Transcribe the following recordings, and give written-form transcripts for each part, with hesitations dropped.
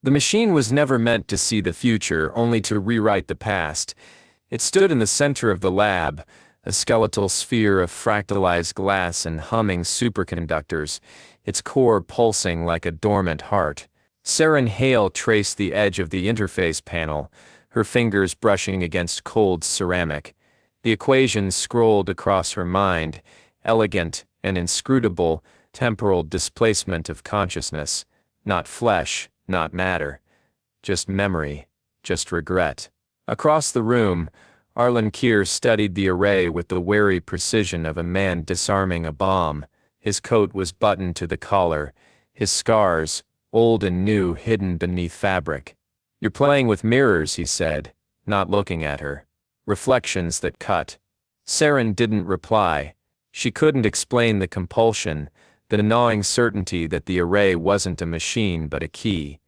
The machine was never meant to see the future, only to rewrite the past. It stood in the center of the lab, a skeletal sphere of fractalized glass and humming superconductors, its core pulsing like a dormant heart. Seren Hale traced the edge of the interface panel, her fingers brushing against cold ceramic. The equations scrolled across her mind, elegant and inscrutable, temporal displacement of consciousness, not flesh, not matter. Just memory, just regret. Across the room, Arlen Kyr studied the array with the wary precision of a man disarming a bomb. His coat was buttoned to the collar, his scars, old and new, hidden beneath fabric. "You're playing with mirrors," he said, not looking at her. "Reflections that cut." Seren didn't reply. She couldn't explain the compulsion, the gnawing certainty that the array wasn't a machine but a key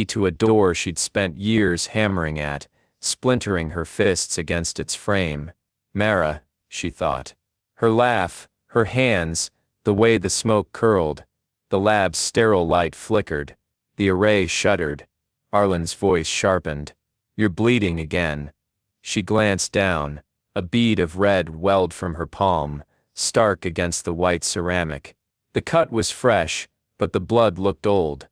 to a door she'd spent years hammering at, splintering her fists against its frame. Mara, she thought. Her laugh, her hands, the way the smoke curled. The lab's sterile light flickered. The array shuddered. Arlen's voice sharpened. "You're bleeding again." She glanced down. A bead of red welled from her palm, stark against the white ceramic. The cut was fresh, but the blood looked old.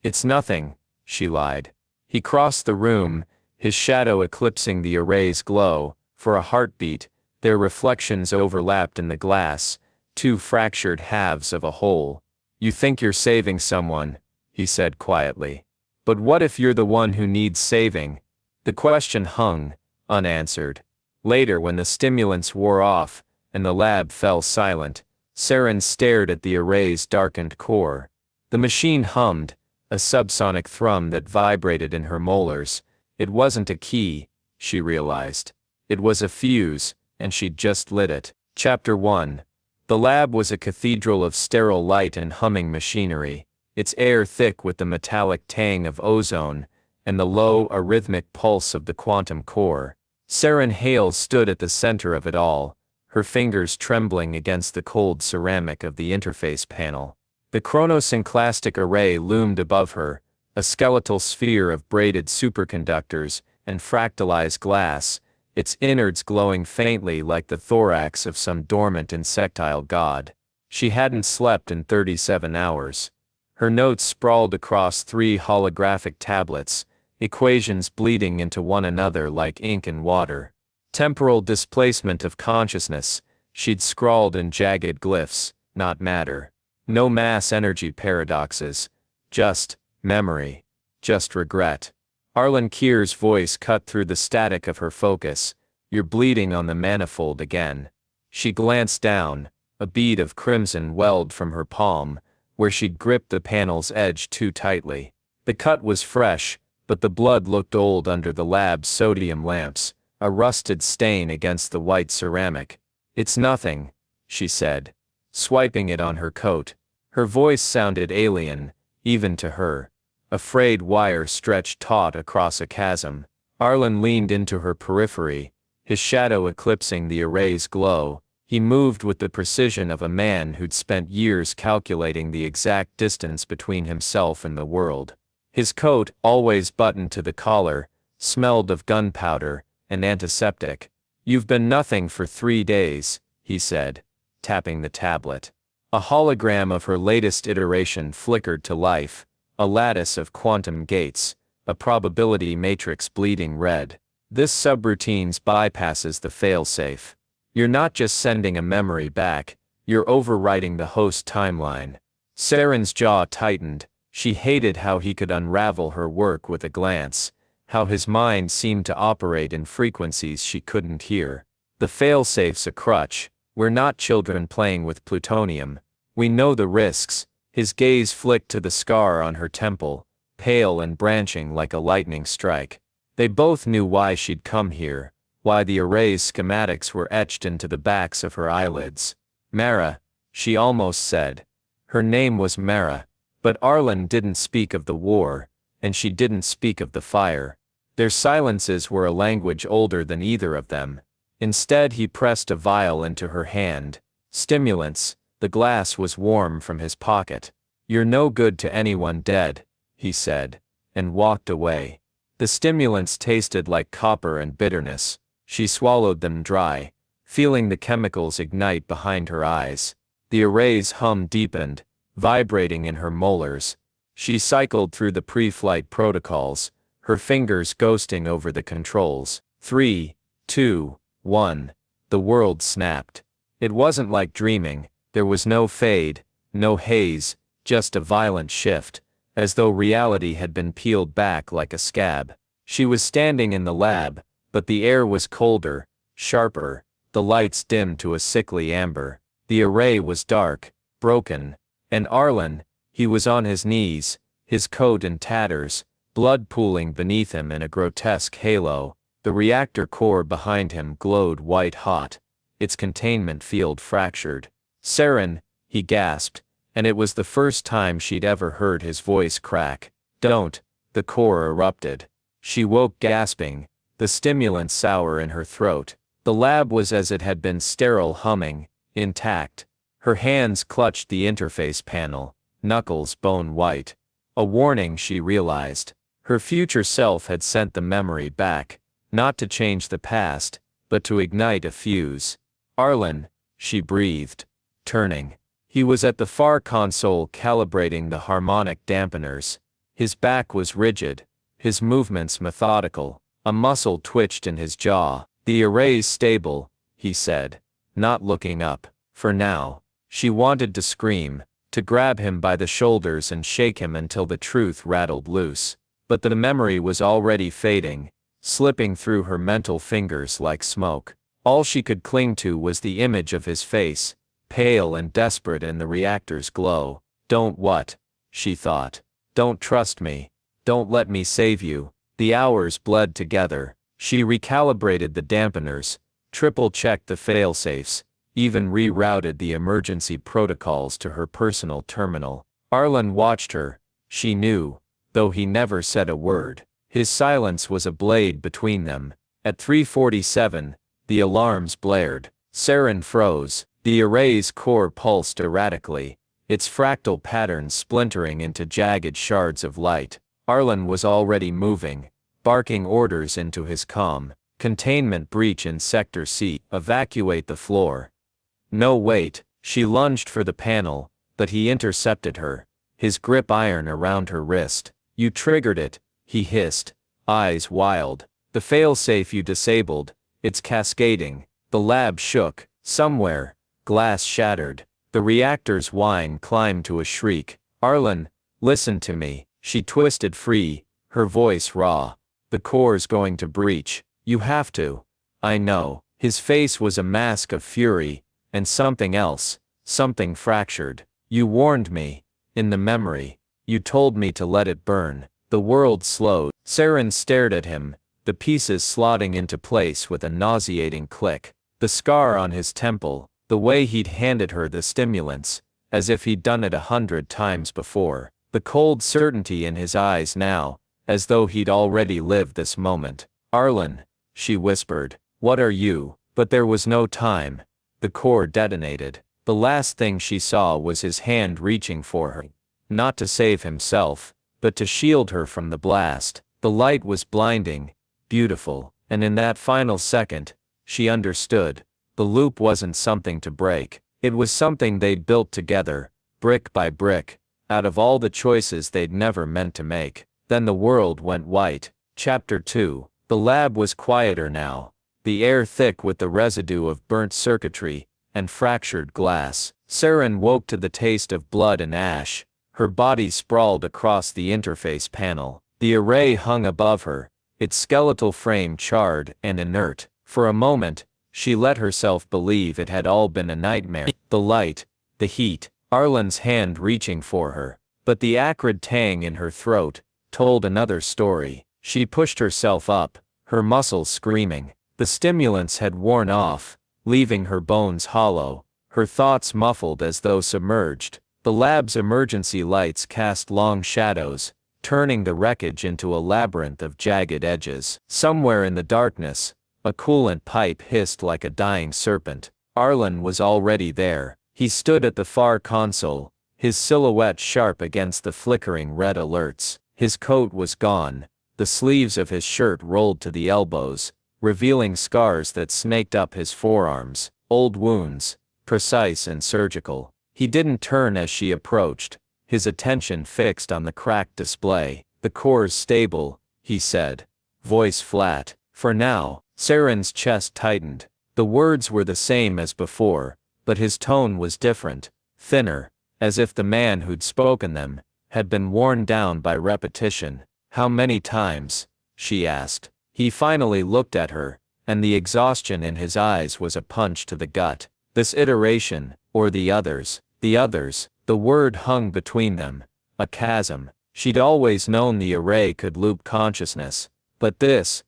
"It's nothing," she lied. He crossed the room, his shadow eclipsing the array's glow. For a heartbeat, their reflections overlapped in the glass, two fractured halves of a whole. "You think you're saving someone," he said quietly. "But what if you're the one who needs saving?" The question hung, unanswered. Later, when the stimulants wore off, and the lab fell silent, Seren stared at the array's darkened core. The machine hummed, a subsonic thrum that vibrated in her molars. It wasn't a key, she realized. It was a fuse, and she'd just lit it. Chapter 1. The lab was a cathedral of sterile light and humming machinery, its air thick with the metallic tang of ozone, and the low, arrhythmic pulse of the quantum core. Seren Hale stood at the center of it all, her fingers trembling against the cold ceramic of the interface panel. The chronosynclastic array loomed above her, a skeletal sphere of braided superconductors and fractalized glass, its innards glowing faintly like the thorax of some dormant insectile god. She hadn't slept in 37 hours. Her notes sprawled across 3 holographic tablets, equations bleeding into one another like ink and water. Temporal displacement of consciousness, she'd scrawled in jagged glyphs, not matter. No mass-energy paradoxes, just memory, just regret. Arlen Kyr's voice cut through the static of her focus. "You're bleeding on the manifold again." She glanced down, a bead of crimson welled from her palm, where she'd gripped the panel's edge too tightly. The cut was fresh, but the blood looked old under the lab's sodium lamps, a rusted stain against the white ceramic. "It's nothing," she said, swiping it on her coat. Her voice sounded alien, even to her. A frayed wire stretched taut across a chasm. Arlen leaned into her periphery, his shadow eclipsing the array's glow. He moved with the precision of a man who'd spent years calculating the exact distance between himself and the world. His coat, always buttoned to the collar, smelled of gunpowder and antiseptic. "You've been nothing for 3 days," he said, tapping the tablet. A hologram of her latest iteration flickered to life, a lattice of quantum gates, a probability matrix bleeding red. "This subroutines bypasses the failsafe. You're not just sending a memory back, you're overwriting the host timeline." Seren's jaw tightened. She hated how he could unravel her work with a glance, how his mind seemed to operate in frequencies she couldn't hear. "The failsafe's a crutch. We're not children playing with plutonium. We know the risks." His gaze flicked to the scar on her temple, pale and branching like a lightning strike. They both knew why she'd come here, why the array's schematics were etched into the backs of her eyelids. "Mara," she almost said. Her name was Mara. But Arlen didn't speak of the war, and she didn't speak of the fire. Their silences were a language older than either of them. Instead, he pressed a vial into her hand. "Stimulants." The glass was warm from his pocket. "You're no good to anyone dead," he said, and walked away. The stimulants tasted like copper and bitterness. She swallowed them dry, feeling the chemicals ignite behind her eyes. The array's hum deepened, vibrating in her molars. She cycled through the pre-flight protocols, her fingers ghosting over the controls. 3, 2, 1. The world snapped. It wasn't like dreaming. There was no fade, no haze, just a violent shift, as though reality had been peeled back like a scab. She was standing in the lab, but the air was colder, sharper, the lights dimmed to a sickly amber. The array was dark, broken, and Arlen, he was on his knees, his coat in tatters, blood pooling beneath him in a grotesque halo. The reactor core behind him glowed white-hot, its containment field fractured. "Seren," he gasped, and it was the first time she'd ever heard his voice crack. "Don't," the core erupted. She woke gasping, the stimulant sour in her throat. The lab was as it had been, sterile, humming, intact. Her hands clutched the interface panel, knuckles bone white. A warning, she realized. Her future self had sent the memory back, not to change the past, but to ignite a fuse. "Arlen," she breathed, turning. He was at the far console calibrating the harmonic dampeners. His back was rigid, his movements methodical. A muscle twitched in his jaw. "The array's stable," he said, not looking up. For now, she wanted to scream, to grab him by the shoulders and shake him until the truth rattled loose. But the memory was already fading, slipping through her mental fingers like smoke. All she could cling to was the image of his face, pale and desperate in the reactor's glow. "Don't what?" she thought. "Don't trust me. Don't let me save you." The hours bled together. She recalibrated the dampeners, triple-checked the failsafes, even rerouted the emergency protocols to her personal terminal. Arlen watched her. She knew, though he never said a word. His silence was a blade between them. At 3:47, the alarms blared. Seren froze. The array's core pulsed erratically, its fractal patterns splintering into jagged shards of light. Arlen was already moving, barking orders into his comm. "Containment breach in Sector C. Evacuate the floor." "No, wait." She lunged for the panel, but he intercepted her, his grip iron around her wrist. "You triggered it," he hissed, eyes wild. "The failsafe you disabled, it's cascading." The lab shook. Somewhere, glass shattered. The reactor's whine climbed to a shriek. "Arlen, listen to me." She twisted free, her voice raw. "The core's going to breach. You have to." "I know." His face was a mask of fury, and something else, something fractured. "You warned me. In the memory. You told me to let it burn." The world slowed. Seren stared at him, the pieces slotting into place with a nauseating click. The scar on his temple, the way he'd handed her the stimulants, as if he'd done it 100 times before. The cold certainty in his eyes now, as though he'd already lived this moment. "Arlen," she whispered, "what are you?" But there was no time. The core detonated. The last thing she saw was his hand reaching for her. Not to save himself, but to shield her from the blast. The light was blinding, beautiful, and in that final second, she understood. The loop wasn't something to break. It was something they'd built together, brick by brick, out of all the choices they'd never meant to make. Then the world went white. Chapter 2. The lab was quieter now, the air thick with the residue of burnt circuitry and fractured glass. Seren woke to the taste of blood and ash. Her body sprawled across the interface panel. The array hung above her, its skeletal frame charred and inert. For a moment, she let herself believe it had all been a nightmare. The light, the heat, Arlen's hand reaching for her. But the acrid tang in her throat told another story. She pushed herself up, her muscles screaming. The stimulants had worn off, leaving her bones hollow, her thoughts muffled as though submerged. The lab's emergency lights cast long shadows, turning the wreckage into a labyrinth of jagged edges. Somewhere in the darkness, a coolant pipe hissed like a dying serpent. Arlen was already there. He stood at the far console, his silhouette sharp against the flickering red alerts. His coat was gone, the sleeves of his shirt rolled to the elbows, revealing scars that snaked up his forearms, old wounds, precise and surgical. He didn't turn as she approached, his attention fixed on the cracked display. "The core's stable," he said, voice flat. "For now." Seren's chest tightened. The words were the same as before, but his tone was different, thinner, as if the man who'd spoken them had been worn down by repetition. "How many times?" she asked. He finally looked at her, and the exhaustion in his eyes was a punch to the gut. "This iteration, or the others?" The others, the word hung between them, a chasm. She'd always known the array could loop consciousness, but this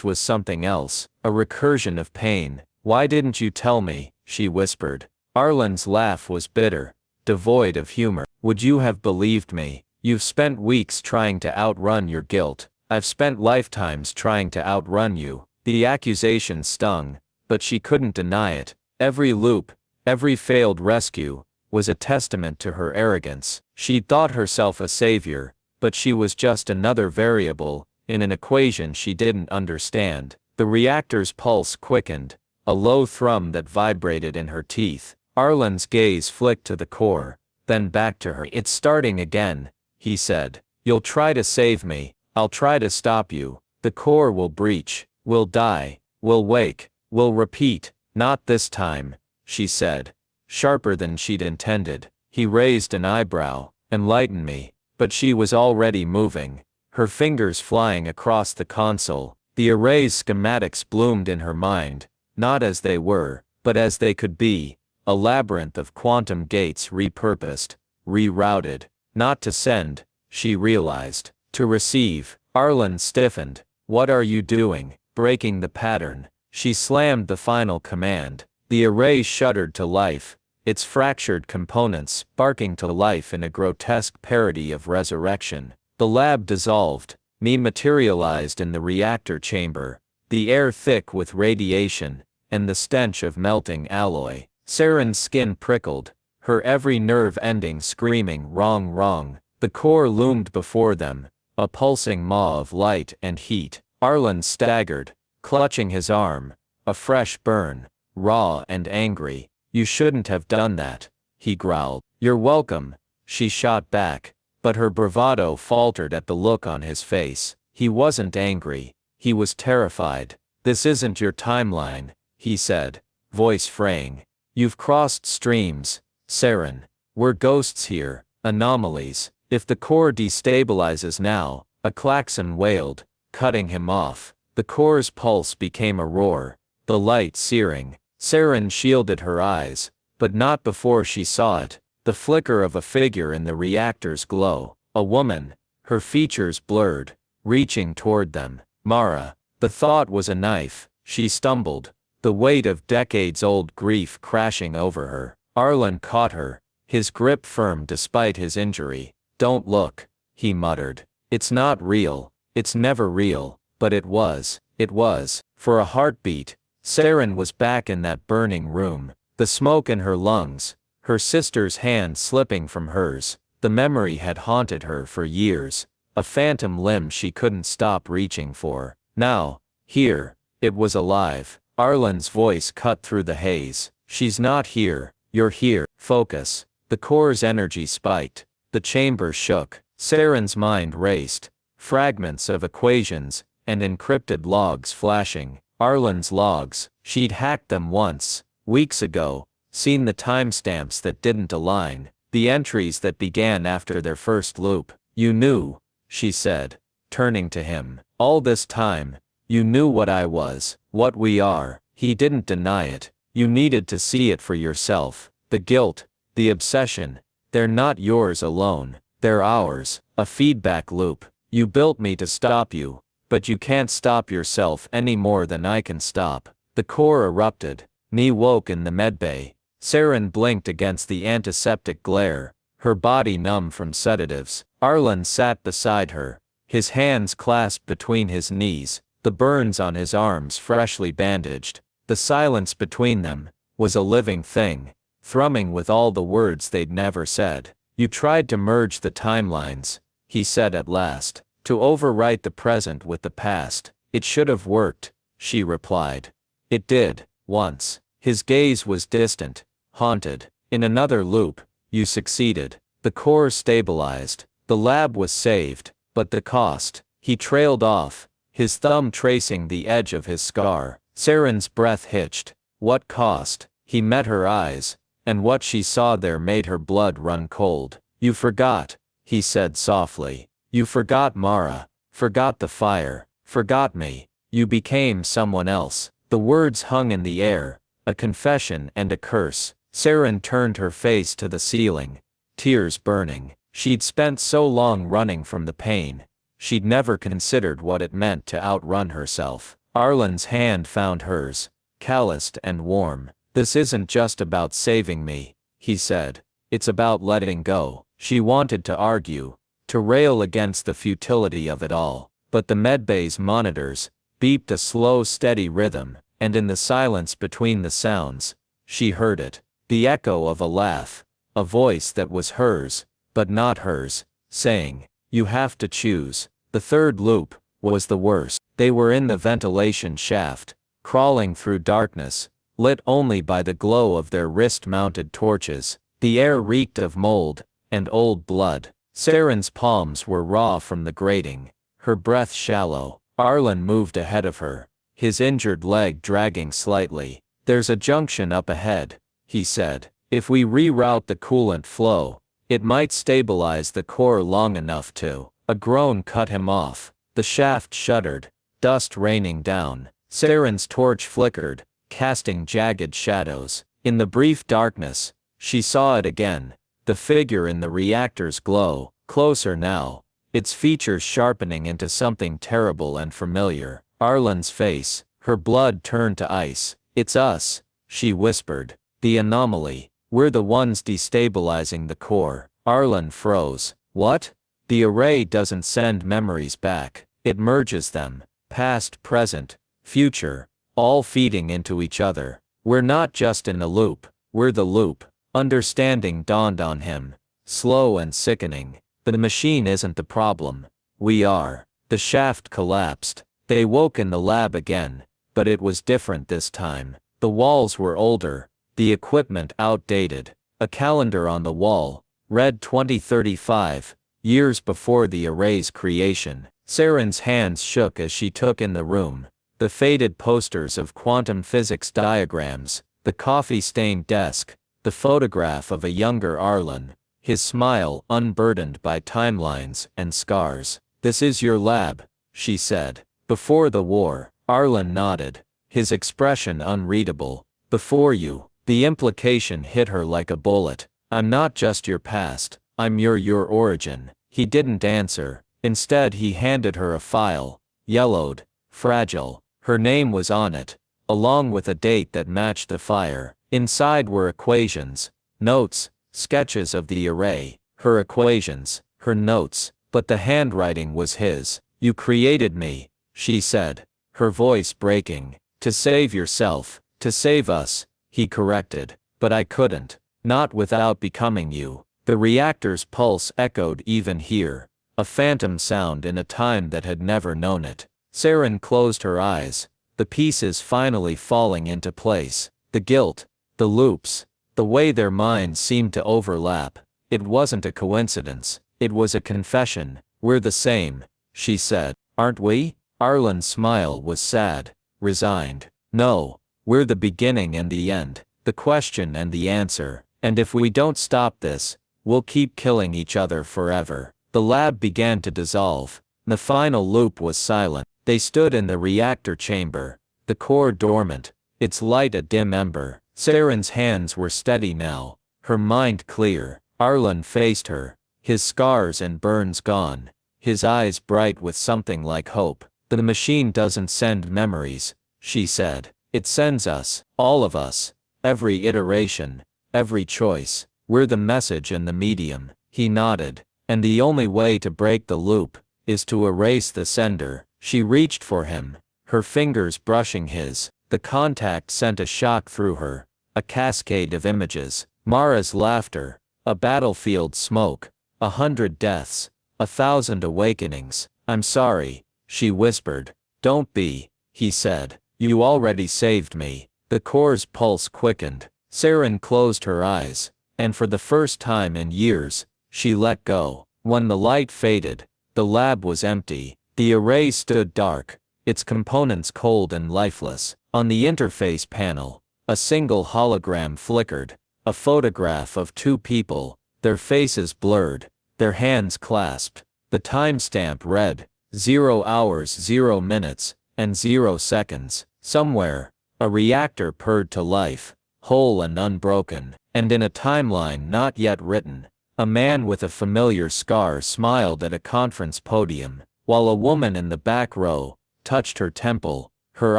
was something else, a recursion of pain. "Why didn't you tell me?" she whispered. Arlen's laugh was bitter, devoid of humor. "Would you have believed me? You've spent weeks trying to outrun your guilt. I've spent lifetimes trying to outrun you." The accusation stung, but she couldn't deny it. Every loop, every failed rescue, was a testament to her arrogance. She'd thought herself a savior, but she was just another variable in an equation she didn't understand. The reactor's pulse quickened, a low thrum that vibrated in her teeth. Arlen's gaze flicked to the core, then back to her. "It's starting again," he said. "You'll try to save me, I'll try to stop you. The core will breach, we'll die, we'll wake, we'll repeat." "Not this time," she said, sharper than she'd intended. He raised an eyebrow. "Enlighten me." But she was already moving, her fingers flying across the console. The array's schematics bloomed in her mind, not as they were, but as they could be, a labyrinth of quantum gates repurposed, rerouted. Not to send, she realized, to receive. Arlen stiffened. "What are you doing?" "Breaking the pattern." She slammed the final command. The array shuddered to life, its fractured components sparking to life in a grotesque parody of resurrection. The lab dissolved, me materialized in the reactor chamber, the air thick with radiation, and the stench of melting alloy. Seren's skin prickled, her every nerve ending screaming wrong wrong. The core loomed before them, a pulsing maw of light and heat. Arlen staggered, clutching his arm, a fresh burn, raw and angry. "You shouldn't have done that," he growled. "You're welcome," she shot back, but her bravado faltered at the look on his face. He wasn't angry, he was terrified. "This isn't your timeline," he said, voice fraying. "You've crossed streams, Seren. We're ghosts here, anomalies. If the core destabilizes now," a klaxon wailed, cutting him off. The core's pulse became a roar, the light searing. Seren shielded her eyes, but not before she saw it, the flicker of a figure in the reactor's glow. A woman, her features blurred, reaching toward them. Mara. The thought was a knife. She stumbled, the weight of decades-old grief crashing over her. Arlen caught her, his grip firm despite his injury. "Don't look," he muttered. "It's not real, it's never real." But it was. It was. For a heartbeat, Seren was back in that burning room, the smoke in her lungs, her sister's hand slipping from hers. The memory had haunted her for years, a phantom limb she couldn't stop reaching for. Now, here, it was alive. Arlen's voice cut through the haze. "She's not here, you're here. Focus." The core's energy spiked. The chamber shook. Seren's mind raced, fragments of equations and encrypted logs flashing. Arlen's logs. She'd hacked them once, weeks ago, seen the timestamps that didn't align, the entries that began after their first loop. "You knew," she said, turning to him. "All this time, you knew what I was, what we are." He didn't deny it. "You needed to see it for yourself. The guilt, the obsession, they're not yours alone, they're ours." A feedback loop. "You built me to stop you, but you can't stop yourself any more than I can stop." The core erupted. Me woke in the medbay. Seren blinked against the antiseptic glare, her body numb from sedatives. Arlen sat beside her, his hands clasped between his knees, the burns on his arms freshly bandaged. The silence between them was a living thing, thrumming with all the words they'd never said. "You tried to merge the timelines," he said at last. To overwrite the present with the past. It should have worked, she replied. It did, once. His gaze was distant, haunted. In another loop, you succeeded. The core stabilized. The lab was saved, but the cost. He trailed off, his thumb tracing the edge of his scar. Seren's breath hitched. What cost? He met her eyes, and what she saw there made her blood run cold. You forgot, he said softly. You forgot Mara, forgot the fire, forgot me. You became someone else. The words hung in the air, a confession and a curse. Seren turned her face to the ceiling, tears burning. She'd spent so long running from the pain. She'd never considered what it meant to outrun herself. Arlen's hand found hers, calloused and warm. This isn't just about saving me, he said. It's about letting go. She wanted to argue, to rail against the futility of it all. But the medbay's monitors beeped a slow, steady rhythm, and in the silence between the sounds, she heard it. The echo of a laugh, a voice that was hers, but not hers, saying, "You have to choose." The third loop was the worst. They were in the ventilation shaft, crawling through darkness, lit only by the glow of their wrist-mounted torches. The air reeked of mold and old blood. Seren's palms were raw from the grating, her breath shallow. Arlen moved ahead of her, his injured leg dragging slightly. "There's a junction up ahead," he said. "If we reroute the coolant flow, it might stabilize the core long enough to." A groan cut him off. The shaft shuddered, dust raining down. Seren's torch flickered, casting jagged shadows. In the brief darkness, she saw it again, the figure in the reactor's glow, closer now, its features sharpening into something terrible and familiar. Arlen's face, her blood turned to ice. "It's us," she whispered. "The anomaly. We're the ones destabilizing the core." Arlen froze. "What?" "The array doesn't send memories back. It merges them, past, present, future, all feeding into each other. We're not just in a loop, we're the loop." Understanding dawned on him, slow and sickening. The machine isn't the problem. We are. The shaft collapsed. They woke in the lab again, but it was different this time. The walls were older, the equipment outdated. A calendar on the wall read 2035, years before the array's creation. Seren's hands shook as she took in the room. The faded posters of quantum physics diagrams, the coffee-stained desk, the photograph of a younger Arlen, his smile unburdened by timelines and scars. "This is your lab," she said. "Before the war." Arlen nodded, his expression unreadable. "Before you." The implication hit her like a bullet. "I'm not just your past, I'm your origin." He didn't answer. Instead he handed her a file, yellowed, fragile. Her name was on it, along with a date that matched the fire. Inside were equations, notes, sketches of the array. Her equations, her notes, but the handwriting was his. "You created me," she said, her voice breaking. "To save yourself, to save us," he corrected. "But I couldn't. Not without becoming you." The reactor's pulse echoed even here, a phantom sound in a time that had never known it. Seren closed her eyes, the pieces finally falling into place. The guilt, the loops, the way their minds seemed to overlap. It wasn't a coincidence, it was a confession. "We're the same," she said. "Aren't we?" Arlen's smile was sad, resigned. "No, we're the beginning and the end, the question and the answer. And if we don't stop this, we'll keep killing each other forever." The lab began to dissolve. The final loop was silent. They stood in the reactor chamber, the core dormant, its light a dim ember. Seren's hands were steady now, her mind clear. Arlen faced her, his scars and burns gone, his eyes bright with something like hope. "The machine doesn't send memories," she said. "It sends us, all of us, every iteration, every choice. We're the message and the medium." He nodded. "And the only way to break the loop is to erase the sender." She reached for him, her fingers brushing his. The contact sent a shock through her, a cascade of images. Mara's laughter, a battlefield smoke, 100 deaths, 1,000 awakenings. I'm sorry, she whispered. Don't be, he said. You already saved me. The core's pulse quickened. Seren closed her eyes, and for the first time in years, she let go. When the light faded, the lab was empty. The array stood dark, its components cold and lifeless. On the interface panel, a single hologram flickered, a photograph of two people, their faces blurred, their hands clasped. The timestamp read, 0 hours 0 minutes, and 0 seconds. Somewhere, a reactor purred to life, whole and unbroken, and in a timeline not yet written, a man with a familiar scar smiled at a conference podium, while a woman in the back row touched her temple, her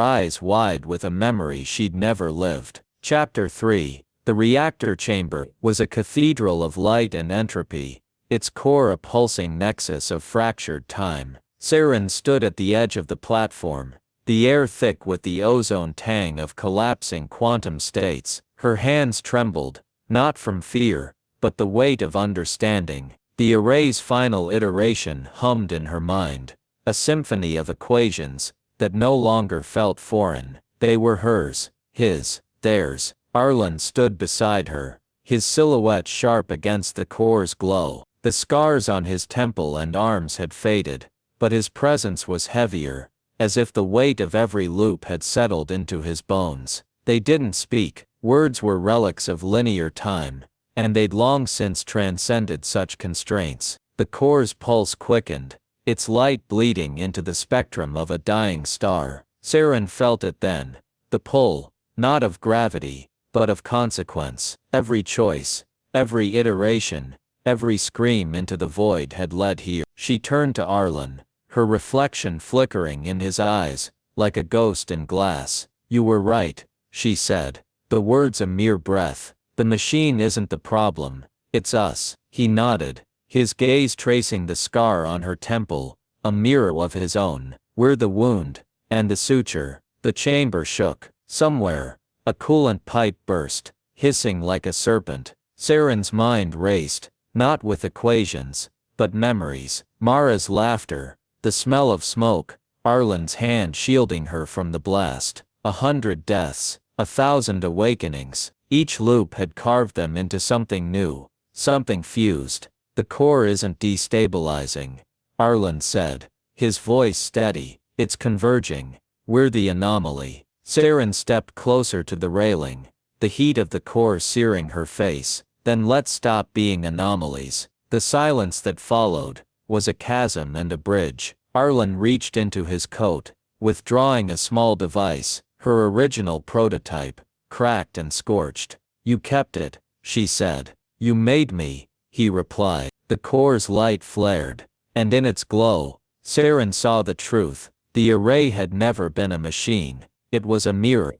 eyes wide with a memory she'd never lived. Chapter 3. The reactor chamber was a cathedral of light and entropy, its core a pulsing nexus of fractured time. Seren stood at the edge of the platform, the air thick with the ozone tang of collapsing quantum states. Her hands trembled, not from fear, but the weight of understanding. The array's final iteration hummed in her mind, a symphony of equations that no longer felt foreign. They were hers, his, theirs. Arlen stood beside her, his silhouette sharp against the core's glow. The scars on his temple and arms had faded, but his presence was heavier, as if the weight of every loop had settled into his bones. They didn't speak. Words were relics of linear time, and they'd long since transcended such constraints. The core's pulse quickened, its light bleeding into the spectrum of a dying star. Seren felt it then, the pull, not of gravity, but of consequence. Every choice, every iteration, every scream into the void had led here. She turned to Arlen, her reflection flickering in his eyes, like a ghost in glass. You were right, she said. The words a mere breath. The machine isn't the problem, it's us. He nodded, his gaze tracing the scar on her temple, a mirror of his own. We're the wound, and the suture. The chamber shook. Somewhere, a coolant pipe burst, hissing like a serpent. Seren's mind raced, not with equations, but memories. Mara's laughter, the smell of smoke, Arlen's hand shielding her from the blast. 100 deaths. 1,000 awakenings. Each loop had carved them into something new, something fused. The core isn't destabilizing, Arlen said, his voice steady. It's converging. We're the anomaly. Seren stepped closer to the railing, the heat of the core searing her face. Then let's stop being anomalies. The silence that followed was a chasm and a bridge. Arlen reached into his coat, withdrawing a small device, her original prototype, cracked and scorched. You kept it, she said. You made me, he replied. The core's light flared, and in its glow, Seren saw the truth. The array had never been a machine. It was a mirror,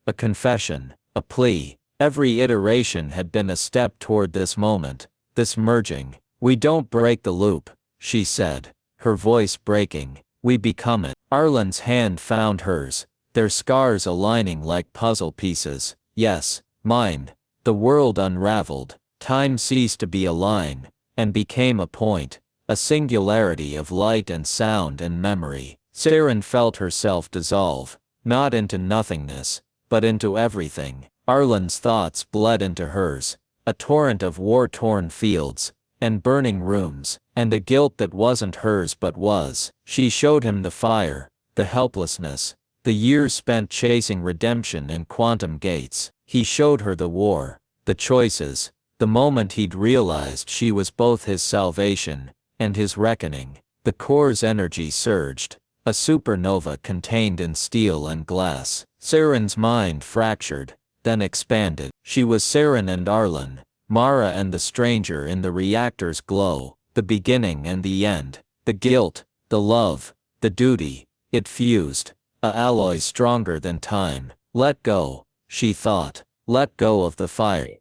a confession, a plea. Every iteration had been a step toward this moment, this merging. We don't break the loop, she said, her voice breaking. We become it. Arlen's hand found hers, their scars aligning like puzzle pieces. Yes, mine. The world unraveled. Time ceased to be a line, and became a point, a singularity of light and sound and memory. Seren felt herself dissolve, not into nothingness, but into everything. Arlen's thoughts bled into hers, a torrent of war-torn fields, and burning rooms, and a guilt that wasn't hers but was. She showed him the fire, the helplessness, the years spent chasing redemption in quantum gates. He showed her the war, the choices, the moment he'd realized she was both his salvation and his reckoning. The core's energy surged, a supernova contained in steel and glass. Seren's mind fractured, then expanded. She was Seren and Arlen, Mara and the stranger in the reactor's glow, the beginning and the end, the guilt, the love, the duty. It fused, a alloy stronger than time. Let go, she thought. Let go of the fire.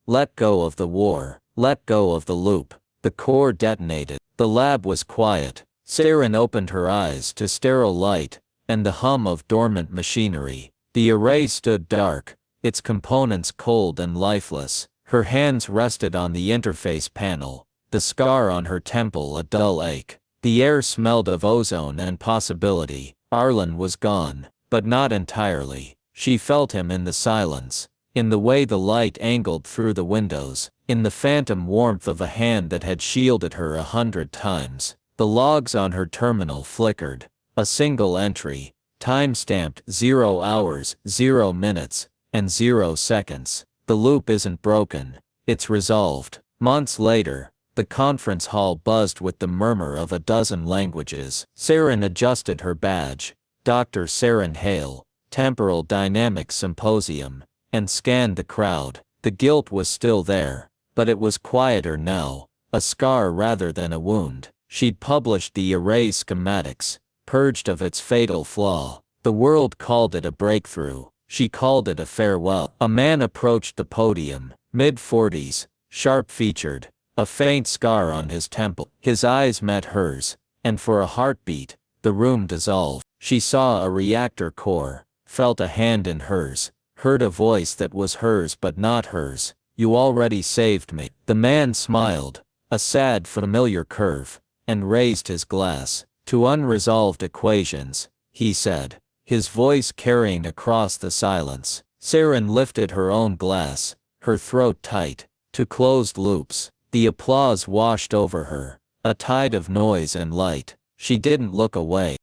Let go of the war. Let go of the loop. The core detonated. The lab was quiet. Seren opened her eyes to sterile light and the hum of dormant machinery. The array stood dark, its components cold and lifeless. Her hands rested on the interface panel, the scar on her temple a dull ache. The air smelled of ozone and possibility. Arlen was gone, but not entirely. She felt him in the silence, in the way the light angled through the windows, in the phantom warmth of a hand that had shielded her 100 times. The logs on her terminal flickered. A single entry, time-stamped 0 hours, 0 minutes, and 0 seconds. The loop isn't broken, it's resolved. Months later, the conference hall buzzed with the murmur of a dozen languages. Seren adjusted her badge, Dr. Seren Hale, Temporal Dynamics Symposium, and scanned the crowd. The guilt was still there, but it was quieter now, a scar rather than a wound. She'd published the array schematics, purged of its fatal flaw. The world called it a breakthrough. She called it a farewell. A man approached the podium, mid-40s, sharp-featured, a faint scar on his temple. His eyes met hers, and for a heartbeat, the room dissolved. She saw a reactor core, felt a hand in hers, heard a voice that was hers but not hers. You already saved me. The man smiled, a sad familiar curve, and raised his glass. To unresolved equations, he said, his voice carrying across the silence. Seren lifted her own glass, her throat tight, to closed loops. The applause washed over her, a tide of noise and light. She didn't look away.